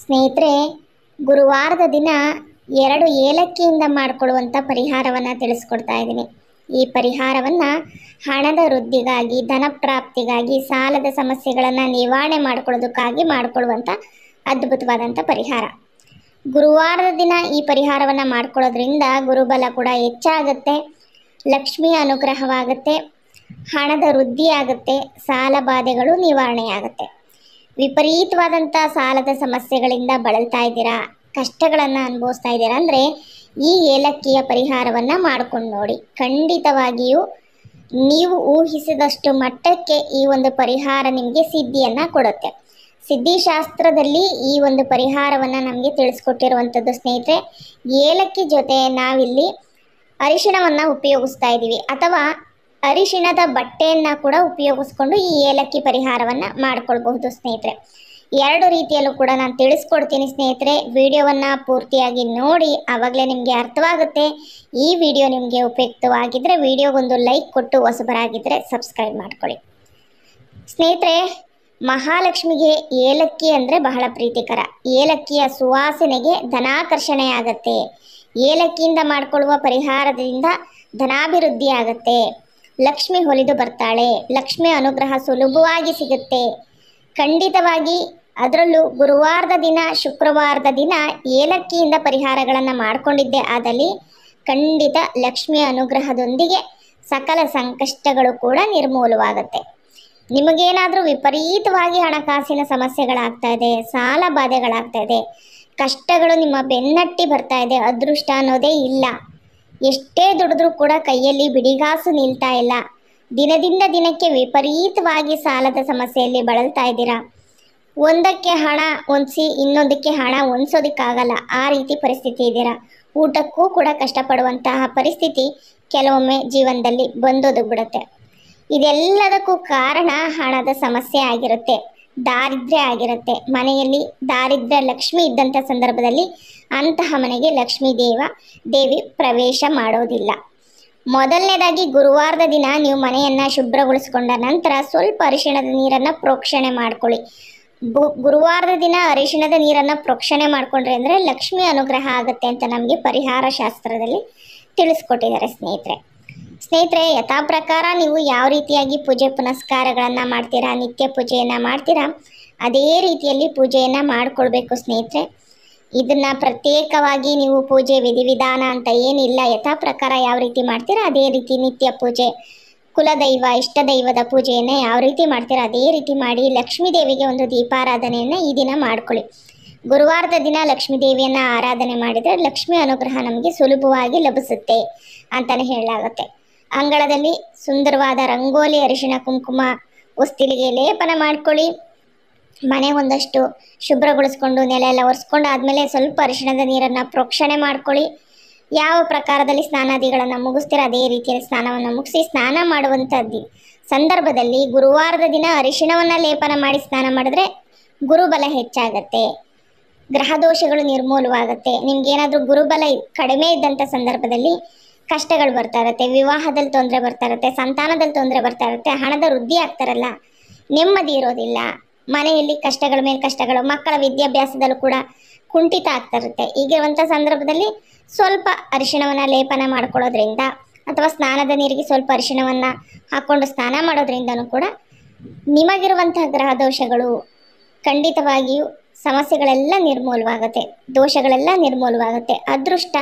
ಸ್ನೇಹಿತರೆ, ಗುರುವಾರದ ದಿನ 2 ಏಲಕ್ಕಿಯಿಂದ ಮಾಡಿಕೊಳ್ಳುವಂಥ ಪರಿಹಾರವನ್ನು ತಿಳಿಸ್ಕೊಡ್ತಾ ಇದ್ದೀನಿ. ಈ ಪರಿಹಾರವನ್ನು ಹಣದ ವೃದ್ಧಿಗಾಗಿ, ಧನ ಪ್ರಾಪ್ತಿಗಾಗಿ, ಸಾಲದ ಸಮಸ್ಯೆಗಳನ್ನು ನಿವಾರಣೆ ಮಾಡ್ಕೊಳ್ಳೋದಕ್ಕಾಗಿ ಮಾಡಿಕೊಳ್ಳುವಂಥ ಅದ್ಭುತವಾದಂಥ ಪರಿಹಾರ. ಗುರುವಾರದ ದಿನ ಈ ಪರಿಹಾರವನ್ನು ಮಾಡ್ಕೊಳ್ಳೋದ್ರಿಂದ ಗುರುಬಲ ಕೂಡ ಹೆಚ್ಚಾಗುತ್ತೆ, ಲಕ್ಷ್ಮಿಯ ಅನುಗ್ರಹವಾಗುತ್ತೆ, ಹಣದ ವೃದ್ಧಿ ಆಗುತ್ತೆ, ಸಾಲ ಬಾಧೆಗಳು ನಿವಾರಣೆಯಾಗುತ್ತೆ. ವಿಪರೀತವಾದಂಥ ಸಾಲದ ಸಮಸ್ಯೆಗಳಿಂದ ಬಳಲ್ತಾ ಇದ್ದೀರಾ, ಕಷ್ಟಗಳನ್ನು ಅನುಭವಿಸ್ತಾ ಇದ್ದೀರಾ ಅಂದರೆ ಈ ಏಲಕ್ಕಿಯ ಪರಿಹಾರವನ್ನು ಮಾಡ್ಕೊಂಡು ನೋಡಿ. ಖಂಡಿತವಾಗಿಯೂ ನೀವು ಊಹಿಸಿದಷ್ಟು ಮಟ್ಟಕ್ಕೆ ಈ ಒಂದು ಪರಿಹಾರ ನಿಮಗೆ ಸಿದ್ಧಿಯನ್ನು ಕೊಡುತ್ತೆ. ಸಿದ್ಧಿಶಾಸ್ತ್ರದಲ್ಲಿ ಈ ಒಂದು ಪರಿಹಾರವನ್ನು ನಮಗೆ ತಿಳಿಸ್ಕೊಟ್ಟಿರುವಂಥದ್ದು ಸ್ನೇಹಿತರೆ, ಏಲಕ್ಕಿ ಜೊತೆ ನಾವಿಲ್ಲಿ ಅರಿಶಿಣವನ್ನು ಉಪಯೋಗಿಸ್ತಾ ಇದ್ದೀವಿ, ಅಥವಾ ಅರಿಶಿಣದ ಬಟ್ಟೆಯನ್ನು ಕೂಡ ಉಪಯೋಗಿಸ್ಕೊಂಡು ಈ ಏಲಕ್ಕಿ ಪರಿಹಾರವನ್ನು ಮಾಡ್ಕೊಳ್ಬಹುದು ಸ್ನೇಹಿತರೆ. 2 ರೀತಿಯಲ್ಲೂ ಕೂಡ ನಾನು ತಿಳಿಸ್ಕೊಡ್ತೀನಿ ಸ್ನೇಹಿತರೆ. ವಿಡಿಯೋವನ್ನು ಪೂರ್ತಿಯಾಗಿ ನೋಡಿ, ಆವಾಗಲೇ ನಿಮಗೆ ಅರ್ಥವಾಗುತ್ತೆ. ಈ ವಿಡಿಯೋ ನಿಮಗೆ ಉಪಯುಕ್ತವಾಗಿದ್ದರೆ ವಿಡಿಯೋಗೊಂದು ಲೈಕ್ ಕೊಟ್ಟು, ಹೊಸಬರಾಗಿದ್ದರೆ ಸಬ್ಸ್ಕ್ರೈಬ್ ಮಾಡ್ಕೊಳ್ಳಿ. ಸ್ನೇಹಿತರೆ, ಮಹಾಲಕ್ಷ್ಮಿಗೆ ಏಲಕ್ಕಿ ಅಂದರೆ ಬಹಳ ಪ್ರೀತಿಕರ. ಏಲಕ್ಕಿಯ ಸುವಾಸನೆಗೆ ಧನಾಕರ್ಷಣೆ ಆಗುತ್ತೆ. ಏಲಕ್ಕಿಯಿಂದ ಮಾಡಿಕೊಳ್ಳುವ ಪರಿಹಾರದಿಂದ ಧನಾಭಿವೃದ್ಧಿ ಆಗುತ್ತೆ, ಲಕ್ಷ್ಮಿ ಒಲಿದು ಬರ್ತಾಳೆ, ಲಕ್ಷ್ಮಿ ಅನುಗ್ರಹ ಸುಲಭವಾಗಿ ಸಿಗುತ್ತೆ. ಖಂಡಿತವಾಗಿ ಅದರಲ್ಲೂ ಗುರುವಾರದ ದಿನ, ಶುಕ್ರವಾರದ ದಿನ ಏಲಕ್ಕಿಯಿಂದ ಪರಿಹಾರಗಳನ್ನು ಮಾಡಿಕೊಂಡಿದ್ದೆ ಆದಲ್ಲಿ ಖಂಡಿತ ಲಕ್ಷ್ಮಿಯ ಅನುಗ್ರಹದೊಂದಿಗೆ ಸಕಲ ಸಂಕಷ್ಟಗಳು ಕೂಡ ನಿರ್ಮೂಲವಾಗುತ್ತೆ. ನಿಮಗೇನಾದರೂ ವಿಪರೀತವಾಗಿ ಹಣಕಾಸಿನ ಸಮಸ್ಯೆಗಳಾಗ್ತಾ ಇದೆ, ಸಾಲ ಬಾಧೆಗಳಾಗ್ತಾ ಇದೆ, ಕಷ್ಟಗಳು ನಿಮ್ಮ ಬೆನ್ನಟ್ಟಿ ಬರ್ತಾ ಇದೆ, ಅದೃಷ್ಟ ಅನ್ನೋದೇ ಇಲ್ಲ, ಎಷ್ಟೇ ದುಡಿದ್ರೂ ಕೂಡ ಕೈಯಲ್ಲಿ ಬಿಡಿಗಾಸು ನಿಲ್ತಾ ಇಲ್ಲ, ದಿನದಿಂದ ದಿನಕ್ಕೆ ವಿಪರೀತವಾಗಿ ಸಾಲದ ಸಮಸ್ಯೆಯಲ್ಲಿ ಬಳಲ್ತಾ ಇದ್ದೀರಾ, ಒಂದಕ್ಕೆ ಹಣ ಹೊಂದಿಸಿ ಇನ್ನೊಂದಕ್ಕೆ ಹಣ ಹೊಂದಿಸೋದಕ್ಕಾಗಲ್ಲ, ಆ ರೀತಿ ಪರಿಸ್ಥಿತಿ ಇದ್ದೀರಾ, ಊಟಕ್ಕೂ ಕೂಡ ಕಷ್ಟಪಡುವಂತಹ ಪರಿಸ್ಥಿತಿ ಕೆಲವೊಮ್ಮೆ ಜೀವನದಲ್ಲಿ ಬಂದೊದಗ್ಬಿಡುತ್ತೆ. ಇದೆಲ್ಲದಕ್ಕೂ ಕಾರಣ ಹಣದ ಸಮಸ್ಯೆ ಆಗಿರುತ್ತೆ, ದಾರಿದ್ರ್ಯ ಆಗಿರುತ್ತೆ. ಮನೆಯಲ್ಲಿ ದಾರಿದ್ರ್ಯ ಲಕ್ಷ್ಮಿ ಇದ್ದಂಥ ಸಂದರ್ಭದಲ್ಲಿ ಅಂತಹ ಮನೆಗೆ ಲಕ್ಷ್ಮೀ ದೇವಿ ಪ್ರವೇಶ ಮಾಡೋದಿಲ್ಲ. ಮೊದಲನೇದಾಗಿ ಗುರುವಾರದ ದಿನ ನೀವು ಮನೆಯನ್ನು ಶುಭ್ರಗೊಳಿಸ್ಕೊಂಡ ನಂತರ ಸ್ವಲ್ಪ ಅರಿಶಿಣದ ನೀರನ್ನು ಪ್ರೋಕ್ಷಣೆ ಮಾಡ್ಕೊಳ್ಳಿ. ಗುರುವಾರದ ದಿನ ಅರಿಶಿಣದ ನೀರನ್ನು ಪ್ರೋಕ್ಷಣೆ ಮಾಡಿಕೊಂಡ್ರೆ ಅಂದರೆ ಲಕ್ಷ್ಮಿ ಅನುಗ್ರಹ ಆಗುತ್ತೆ ಅಂತ ನಮಗೆ ಪರಿಹಾರ ಶಾಸ್ತ್ರದಲ್ಲಿ ತಿಳಿಸ್ಕೊಟ್ಟಿದ್ದಾರೆ ಸ್ನೇಹಿತರೆ, ಯಥಾ ಪ್ರಕಾರ ನೀವು ಯಾವ ರೀತಿಯಾಗಿ ಪೂಜೆ ಪುನಸ್ಕಾರಗಳನ್ನು ಮಾಡ್ತೀರಾ, ನಿತ್ಯ ಪೂಜೆಯನ್ನು ಮಾಡ್ತೀರಾ, ಅದೇ ರೀತಿಯಲ್ಲಿ ಪೂಜೆಯನ್ನು ಮಾಡಿಕೊಳ್ಬೇಕು ಸ್ನೇಹಿತರೆ. ಇದನ್ನು ಪ್ರತ್ಯೇಕವಾಗಿ ನೀವು ಪೂಜೆ ವಿಧಿವಿಧಾನ ಅಂತ ಏನಿಲ್ಲ, ಯಥಾ ಪ್ರಕಾರ ಯಾವ ರೀತಿ ಮಾಡ್ತೀರಾ ಅದೇ ರೀತಿ ನಿತ್ಯ ಪೂಜೆ, ಕುಲದೈವ ಇಷ್ಟ ದೈವದ ಪೂಜೆಯನ್ನು ಯಾವ ರೀತಿ ಮಾಡ್ತೀರಾ ಅದೇ ರೀತಿ ಮಾಡಿ ಲಕ್ಷ್ಮೀ ದೇವಿಗೆ ಒಂದು ದೀಪಾರಾಧನೆಯನ್ನು ಈ ದಿನ ಮಾಡ್ಕೊಳ್ಳಿ. ಗುರುವಾರದ ದಿನ ಲಕ್ಷ್ಮೀ ದೇವಿಯನ್ನು ಆರಾಧನೆ ಮಾಡಿದರೆ ಲಕ್ಷ್ಮಿ ಅನುಗ್ರಹ ನಮಗೆ ಸುಲಭವಾಗಿ ಲಭಿಸುತ್ತೆ ಅಂತಲೇ ಹೇಳಲಾಗುತ್ತೆ. ಅಂಗಳದಲ್ಲಿ ಸುಂದರವಾದ ರಂಗೋಲಿ, ಅರಿಶಿಣ ಕುಂಕುಮ ಹೊಸ್ತಿಲಿಗೆ ಲೇಪನ ಮಾಡ್ಕೊಳ್ಳಿ. ಮನೆ ಒಂದಷ್ಟು ಶುಭ್ರಗೊಳಿಸ್ಕೊಂಡು ನೆಲ ಎಲ್ಲ ಒರೆಸ್ಕೊಂಡು ಆದಮೇಲೆ ಸ್ವಲ್ಪ ಅರಿಶಿಣದ ನೀರನ್ನು ಪ್ರೋಕ್ಷಣೆ ಮಾಡ್ಕೊಳ್ಳಿ. ಯಾವ ಪ್ರಕಾರದಲ್ಲಿ ಸ್ನಾನಾದಿಗಳನ್ನು ಮುಗಿಸ್ತೀರ ಅದೇ ರೀತಿಯಲ್ಲಿ ಸ್ನಾನವನ್ನು ಮುಗಿಸಿ, ಸ್ನಾನ ಮಾಡುವಂಥದ್ದು ಸಂದರ್ಭದಲ್ಲಿ ಗುರುವಾರದ ದಿನ ಅರಿಶಿಣವನ್ನು ಲೇಪನ ಮಾಡಿ ಸ್ನಾನ ಮಾಡಿದ್ರೆ ಗುರುಬಲ ಹೆಚ್ಚಾಗತ್ತೆ, ಗ್ರಹ ದೋಷಗಳು ನಿರ್ಮೂಲವಾಗುತ್ತೆ. ನಿಮ್ಗೇನಾದರೂ ಗುರುಬಲ ಕಡಿಮೆ ಇದ್ದಂಥ ಸಂದರ್ಭದಲ್ಲಿ ಕಷ್ಟಗಳು ಬರ್ತಾ ಇರುತ್ತೆ, ವಿವಾಹದಲ್ಲಿ ತೊಂದರೆ ಬರ್ತಾ ಇರುತ್ತೆ, ಸಂತಾನದಲ್ಲಿ ತೊಂದರೆ ಬರ್ತಾ ಇರುತ್ತೆ, ಹಣದ ವೃದ್ಧಿ ಆಗ್ತಾರಲ್ಲ, ನೆಮ್ಮದಿ ಇರೋದಿಲ್ಲ, ಮನೆಯಲ್ಲಿ ಕಷ್ಟಗಳ ಮೇಲೆ ಕಷ್ಟಗಳು, ಮಕ್ಕಳ ವಿದ್ಯಾಭ್ಯಾಸದಲ್ಲೂ ಕೂಡ ಕುಂಠಿತ ಆಗ್ತಾ ಇರುತ್ತೆ. ಹೀಗಿರುವಂಥ ಸಂದರ್ಭದಲ್ಲಿ ಸ್ವಲ್ಪ ಅರಿಶಿಣವನ್ನು ಲೇಪನ ಮಾಡ್ಕೊಳ್ಳೋದ್ರಿಂದ ಅಥವಾ ಸ್ನಾನದ ನೀರಿಗೆ ಸ್ವಲ್ಪ ಅರಿಶಿಣವನ್ನು ಹಾಕ್ಕೊಂಡು ಸ್ನಾನ ಮಾಡೋದ್ರಿಂದನೂ ಕೂಡ ನಿಮಗಿರುವಂತಹ ಗ್ರಹ ದೋಷಗಳು ಖಂಡಿತವಾಗಿಯೂ ಸಮಸ್ಯೆಗಳೆಲ್ಲ ನಿರ್ಮೂಲವಾಗುತ್ತೆ, ದೋಷಗಳೆಲ್ಲ ನಿರ್ಮೂಲವಾಗುತ್ತೆ, ಅದೃಷ್ಟ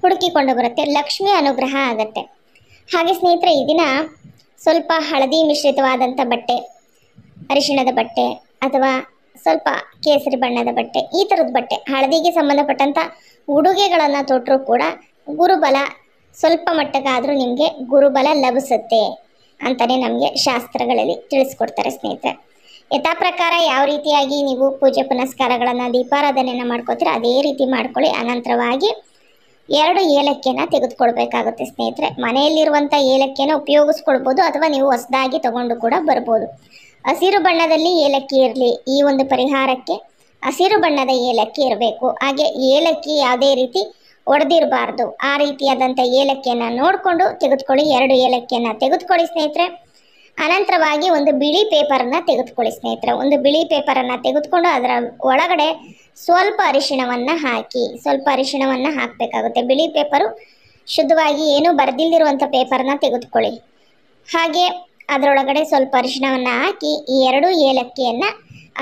ಹುಡುಕಿಕೊಂಡು ಬರುತ್ತೆ, ಲಕ್ಷ್ಮಿ ಅನುಗ್ರಹ ಆಗುತ್ತೆ. ಹಾಗೆ ಸ್ನೇಹಿತರೆ, ಈ ದಿನ ಸ್ವಲ್ಪ ಹಳದಿ ಮಿಶ್ರಿತವಾದಂಥ ಬಟ್ಟೆ, ಅರಿಶಿಣದ ಬಟ್ಟೆ ಅಥವಾ ಸ್ವಲ್ಪ ಕೇಸರಿ ಬಣ್ಣದ ಬಟ್ಟೆ, ಈ ಥರದ ಬಟ್ಟೆ, ಹಳದಿಗೆ ಸಂಬಂಧಪಟ್ಟಂಥ ಉಡುಗೆಗಳನ್ನು ತೊಟ್ಟರೂ ಕೂಡ ಗುರುಬಲ ಸ್ವಲ್ಪ ಮಟ್ಟಕ್ಕಾದರೂ ನಿಮಗೆ ಗುರುಬಲ ಲಭಿಸುತ್ತೆ ಅಂತಲೇ ನಮಗೆ ಶಾಸ್ತ್ರಗಳಲ್ಲಿ ತಿಳಿಸ್ಕೊಡ್ತಾರೆ ಸ್ನೇಹಿತರೆ. ಯಥಾ ಪ್ರಕಾರ ಯಾವ ರೀತಿಯಾಗಿ ನೀವು ಪೂಜೆ ಪುನಸ್ಕಾರಗಳನ್ನು ದೀಪಾರಾಧನೆಯನ್ನು ಮಾಡ್ಕೋತೀರ ಅದೇ ರೀತಿ ಮಾಡ್ಕೊಳ್ಳಿ. ಅನಂತರವಾಗಿ 2 ಏಲಕ್ಕಿಯನ್ನು ತೆಗೆದುಕೊಳ್ಬೇಕಾಗುತ್ತೆ ಸ್ನೇಹಿತರೆ. ಮನೆಯಲ್ಲಿರುವಂಥ ಏಲಕ್ಕಿಯನ್ನು ಉಪಯೋಗಿಸ್ಕೊಳ್ಬೋದು ಅಥವಾ ನೀವು ಹೊಸದಾಗಿ ತಗೊಂಡು ಕೂಡ ಬರ್ಬೋದು. ಹಸಿರು ಬಣ್ಣದಲ್ಲಿ ಏಲಕ್ಕಿ ಇರಲಿ, ಈ ಒಂದು ಪರಿಹಾರಕ್ಕೆ ಹಸಿರು ಬಣ್ಣದ ಏಲಕ್ಕಿ ಇರಬೇಕು. ಹಾಗೆ ಏಲಕ್ಕಿ ಯಾವುದೇ ರೀತಿ ಒಡೆದಿರಬಾರ್ದು, ಆ ರೀತಿಯಾದಂಥ ಏಲಕ್ಕಿಯನ್ನು ನೋಡಿಕೊಂಡು ತೆಗೆದುಕೊಳ್ಳಿ. 2 ಏಲಕ್ಕಿಯನ್ನು ತೆಗೆದುಕೊಳ್ಳಿ ಸ್ನೇಹಿತರೆ. ಅನಂತರವಾಗಿ ಒಂದು ಬಿಳಿ ಪೇಪರನ್ನು ತೆಗೆದುಕೊಳ್ಳಿ ಸ್ನೇಹಿತರೆ. ಒಂದು ಬಿಳಿ ಪೇಪರನ್ನು ತೆಗೆದುಕೊಂಡು ಅದರ ಒಳಗಡೆ ಸ್ವಲ್ಪ ಅರಿಶಿಣವನ್ನು ಹಾಕಿ, ಸ್ವಲ್ಪ ಅರಿಶಿಣವನ್ನು ಹಾಕಬೇಕಾಗುತ್ತೆ. ಬಿಳಿ ಪೇಪರು ಶುದ್ಧವಾಗಿ ಏನು ಬರೆದಿಲ್ದಿರುವಂಥ ಪೇಪರ್ನ ತೆಗೆದುಕೊಳ್ಳಿ. ಹಾಗೆ ಅದರೊಳಗಡೆ ಸ್ವಲ್ಪ ಅರಿಶಿಣವನ್ನು ಹಾಕಿ ಈ 2 ಏಲಕ್ಕಿಯನ್ನು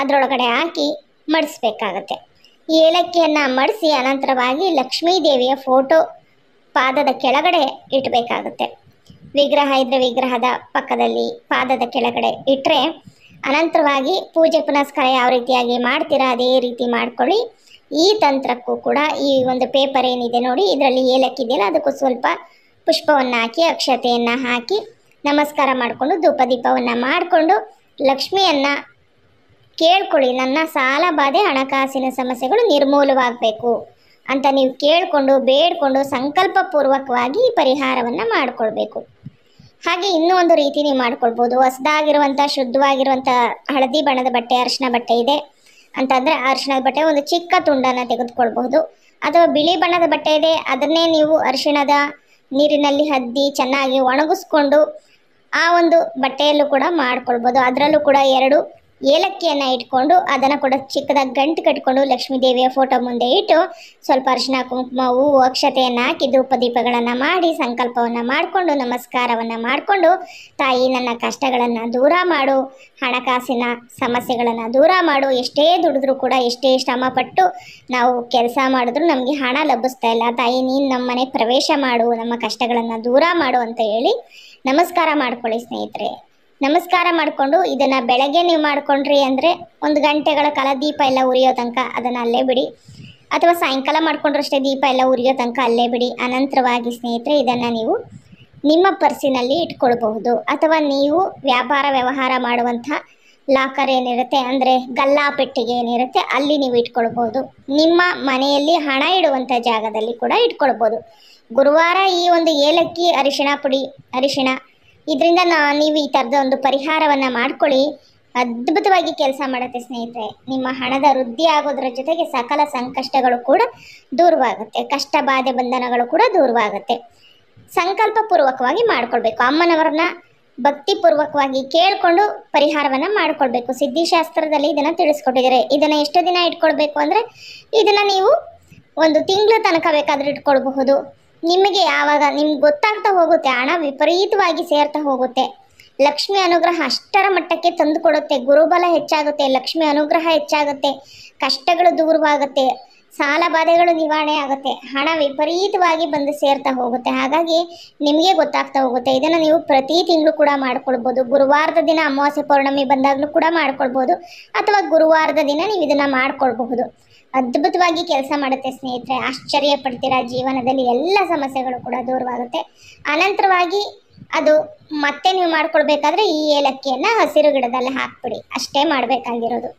ಅದರೊಳಗಡೆ ಹಾಕಿ ಮಡಿಸ್ಬೇಕಾಗತ್ತೆ. ಈ ಏಲಕ್ಕಿಯನ್ನು ಮಡಿಸಿ ಅನಂತರವಾಗಿ ಲಕ್ಷ್ಮೀ ದೇವಿಯ ಫೋಟೋ ಪಾದದ ಕೆಳಗಡೆ ಇಡಬೇಕಾಗುತ್ತೆ. ವಿಗ್ರಹ ಇದ್ದರೆ ವಿಗ್ರಹದ ಪಕ್ಕದಲ್ಲಿ ಪಾದದ ಕೆಳಗಡೆ ಇಟ್ಟರೆ ಅನಂತರವಾಗಿ ಪೂಜೆ ಪುನಸ್ಕಾರ ಯಾವ ರೀತಿಯಾಗಿ ಮಾಡ್ತೀರಾ ಅದೇ ರೀತಿ ಮಾಡ್ಕೊಳ್ಳಿ. ಈ ತಂತ್ರಕ್ಕೂ ಕೂಡ ಈ ಒಂದು ಪೇಪರ್ ಏನಿದೆ ನೋಡಿ, ಇದರಲ್ಲಿ ಏಲಕ್ಕಿ ಇದೆಯಲ್ಲ ಅದಕ್ಕೂ ಸ್ವಲ್ಪ ಪುಷ್ಪವನ್ನು ಹಾಕಿ ಅಕ್ಷತೆಯನ್ನು ಹಾಕಿ ನಮಸ್ಕಾರ ಮಾಡಿಕೊಂಡು ಧೂಪ ದೀಪವನ್ನು ಮಾಡಿಕೊಂಡು ಲಕ್ಷ್ಮಿಯನ್ನು ಕೇಳ್ಕೊಳ್ಳಿ. ನನ್ನ ಸಾಲ ಬಾಧೆ ಹಣಕಾಸಿನ ಸಮಸ್ಯೆಗಳು ನಿರ್ಮೂಲವಾಗಬೇಕು ಅಂತ ನೀವು ಕೇಳಿಕೊಂಡು ಬೇಡಿಕೊಂಡು ಸಂಕಲ್ಪಪೂರ್ವಕವಾಗಿ ಈ ಪರಿಹಾರವನ್ನು ಮಾಡಿಕೊಳ್ಬೇಕು. ಹಾಗೆ ಇನ್ನೂ ಒಂದು ರೀತಿ ನೀವು ಮಾಡ್ಕೊಳ್ಬೋದು. ಹೊಸದಾಗಿರುವಂಥ ಶುದ್ಧವಾಗಿರುವಂಥ ಹಳದಿ ಬಣ್ಣದ ಬಟ್ಟೆ, ಅರಿಶಿನ ಬಟ್ಟೆ ಇದೆ ಅಂತಂದರೆ ಅರಿಶಿಣದ ಬಟ್ಟೆ ಒಂದು ಚಿಕ್ಕ ತುಂಡನ್ನು ತೆಗೆದುಕೊಳ್ಬಹುದು. ಅಥವಾ ಬಿಳಿ ಬಣ್ಣದ ಬಟ್ಟೆ ಇದೆ, ಅದನ್ನೇ ನೀವು ಅರಿಶಿಣದ ನೀರಿನಲ್ಲಿ ಅದ್ದಿ ಚೆನ್ನಾಗಿ ಒಣಗಿಸ್ಕೊಂಡು ಆ ಒಂದು ಬಟ್ಟೆಯಲ್ಲೂ ಕೂಡ ಮಾಡ್ಕೊಳ್ಬೋದು. ಅದರಲ್ಲೂ ಕೂಡ 2 ಏಲಕ್ಕಿಯನ್ನು ಇಟ್ಕೊಂಡು ಅದನ್ನು ಕೂಡ ಚಿಕ್ಕದಾಗಿ ಗಂಟು ಕಟ್ಕೊಂಡು ಲಕ್ಷ್ಮೀ ದೇವಿಯ ಫೋಟೋ ಮುಂದೆ ಇಟ್ಟು ಸ್ವಲ್ಪ ಅರಿಶಿನ ಕುಂಕುಮ ಹೂವು ಅಕ್ಷತೆಯನ್ನು ಹಾಕಿ ಧೂಪ ದೀಪಗಳನ್ನು ಮಾಡಿ ಸಂಕಲ್ಪವನ್ನು ಮಾಡಿಕೊಂಡು ನಮಸ್ಕಾರವನ್ನು ಮಾಡಿಕೊಂಡು ತಾಯಿ ನನ್ನ ಕಷ್ಟಗಳನ್ನು ದೂರ ಮಾಡು, ಹಣಕಾಸಿನ ಸಮಸ್ಯೆಗಳನ್ನು ದೂರ ಮಾಡು, ಎಷ್ಟೇ ದುಡಿದ್ರೂ ಕೂಡ ಎಷ್ಟೇ ಶ್ರಮಪಟ್ಟು ನಾವು ಕೆಲಸ ಮಾಡಿದ್ರೂ ನಮಗೆ ಹಣ ಲಭಿಸ್ತಾ ಇಲ್ಲ, ತಾಯಿ ನೀನು ನಮ್ಮ ಮನೆ ಪ್ರವೇಶ ಮಾಡು, ನಮ್ಮ ಕಷ್ಟಗಳನ್ನು ದೂರ ಮಾಡು ಅಂತ ಹೇಳಿ ನಮಸ್ಕಾರ ಮಾಡ್ಕೊಳ್ಳಿ ಸ್ನೇಹಿತರೆ. ನಮಸ್ಕಾರ ಮಾಡಿಕೊಂಡು ಇದನ್ನು ಬೆಳಗ್ಗೆ ನೀವು ಮಾಡಿಕೊಂಡ್ರಿ ಅಂದರೆ 1 ಗಂಟೆಗಳ ಕಾಲ ದೀಪ ಎಲ್ಲ ಉರಿಯೋ ತನಕ ಅದನ್ನು ಅಲ್ಲೇ ಬಿಡಿ. ಅಥವಾ ಸಾಯಂಕಾಲ ಮಾಡಿಕೊಂಡ್ರಷ್ಟೇ ದೀಪ ಎಲ್ಲ ಉರಿಯೋ ತನಕ ಅಲ್ಲೇ ಬಿಡಿ. ಅನಂತರವಾಗಿ ಸ್ನೇಹಿತರೆ ಇದನ್ನು ನೀವು ನಿಮ್ಮ ಪರ್ಸಿನಲ್ಲಿ ಇಟ್ಕೊಳ್ಬಹುದು. ಅಥವಾ ನೀವು ವ್ಯಾಪಾರ ವ್ಯವಹಾರ ಮಾಡುವಂಥ ಲಾಕರ್ ಏನಿರುತ್ತೆ ಅಂದರೆ ಗಲ್ಲಾ ಪೆಟ್ಟಿಗೆ ಏನಿರುತ್ತೆ ಅಲ್ಲಿ ನೀವು ಇಟ್ಕೊಳ್ಬೋದು. ನಿಮ್ಮ ಮನೆಯಲ್ಲಿ ಹಣ ಇಡುವಂಥ ಜಾಗದಲ್ಲಿ ಕೂಡ ಇಟ್ಕೊಳ್ಬೋದು. ಗುರುವಾರ ಈ ಒಂದು ಏಲಕ್ಕಿ ಅರಿಶಿಣ ಪುಡಿ ಅರಿಶಿಣ ಇದರಿಂದ ನೀವು ಈ ಥರದ ಒಂದು ಪರಿಹಾರವನ್ನು ಮಾಡ್ಕೊಳ್ಳಿ. ಅದ್ಭುತವಾಗಿ ಕೆಲಸ ಮಾಡುತ್ತೆ ಸ್ನೇಹಿತರೆ. ನಿಮ್ಮ ಹಣದ ವೃದ್ಧಿ ಆಗೋದ್ರ ಜೊತೆಗೆ ಸಕಲ ಸಂಕಷ್ಟಗಳು ಕೂಡ ದೂರವಾಗುತ್ತೆ, ಕಷ್ಟ ಬಾಧೆ ಬಂಧನಗಳು ಕೂಡ ದೂರವಾಗುತ್ತೆ. ಸಂಕಲ್ಪಪೂರ್ವಕವಾಗಿ ಮಾಡ್ಕೊಳ್ಬೇಕು. ಅಮ್ಮನವರನ್ನ ಭಕ್ತಿಪೂರ್ವಕವಾಗಿ ಕೇಳಿಕೊಂಡು ಪರಿಹಾರವನ್ನು ಮಾಡ್ಕೊಳ್ಬೇಕು. ಸಿದ್ಧಿಶಾಸ್ತ್ರದಲ್ಲಿ ಇದನ್ನು ತಿಳಿಸ್ಕೊಟ್ಟಿದ್ದಾರೆ. ಇದನ್ನು ಎಷ್ಟು ದಿನ ಇಟ್ಕೊಳ್ಬೇಕು ಅಂದರೆ ಇದನ್ನು ನೀವು 1 ತಿಂಗಳ ತನಕ ಬೇಕಾದರೂ ಇಟ್ಕೊಳ್ಬಹುದು. ನಿಮಗೆ ಯಾವಾಗ ನಿಮ್ಗೆ ಗೊತ್ತಾಗ್ತಾ ಹೋಗುತ್ತೆ, ಹಣ ವಿಪರೀತವಾಗಿ ಸೇರ್ತಾ ಹೋಗುತ್ತೆ, ಲಕ್ಷ್ಮಿ ಅನುಗ್ರಹ ಅಷ್ಟರ ಮಟ್ಟಕ್ಕೆ ತಂದು ಕೊಡುತ್ತೆ, ಗುರುಬಲ ಹೆಚ್ಚಾಗುತ್ತೆ, ಲಕ್ಷ್ಮಿ ಅನುಗ್ರಹ ಹೆಚ್ಚಾಗುತ್ತೆ, ಕಷ್ಟಗಳು ದೂರವಾಗುತ್ತೆ, ಸಾಲ ಬಾಧೆಗಳು ನಿವಾರಣೆ ಆಗುತ್ತೆ, ಹಣ ವಿಪರೀತವಾಗಿ ಬಂದು ಸೇರ್ತಾ ಹೋಗುತ್ತೆ. ಹಾಗಾಗಿ ನಿಮಗೆ ಗೊತ್ತಾಗ್ತಾ ಹೋಗುತ್ತೆ. ಇದನ್ನು ನೀವು ಪ್ರತಿ ತಿಂಗಳು ಕೂಡ ಮಾಡ್ಕೊಳ್ಬೋದು. ಗುರುವಾರದ ದಿನ ಅಮಾವಾಸ್ಯೆ ಪೌರ್ಣಮಿ ಬಂದಾಗಲೂ ಕೂಡ ಮಾಡ್ಕೊಳ್ಬೋದು. ಅಥವಾ ಗುರುವಾರದ ದಿನ ನೀವು ಇದನ್ನು ಮಾಡ್ಕೊಳ್ಬಹುದು. ಅದ್ಭುತವಾಗಿ ಕೆಲಸ ಮಾಡುತ್ತೆ ಸ್ನೇಹಿತರೆ. ಆಶ್ಚರ್ಯ ಪಡ್ತೀರಾ. ಜೀವನದಲ್ಲಿ ಎಲ್ಲ ಸಮಸ್ಯೆಗಳು ಕೂಡ ದೂರವಾಗುತ್ತೆ. ಅನಂತರವಾಗಿ ಅದು ಮತ್ತೆ ನೀವು ಮಾಡ್ಕೊಳ್ಬೇಕಾದ್ರೆ ಈ ಏಲಕ್ಕಿಯನ್ನು ಹಸಿರು ಗಿಡದಲ್ಲಿ ಹಾಕ್ಬಿಡಿ. ಅಷ್ಟೇ ಮಾಡಬೇಕಾಗಿರೋದು.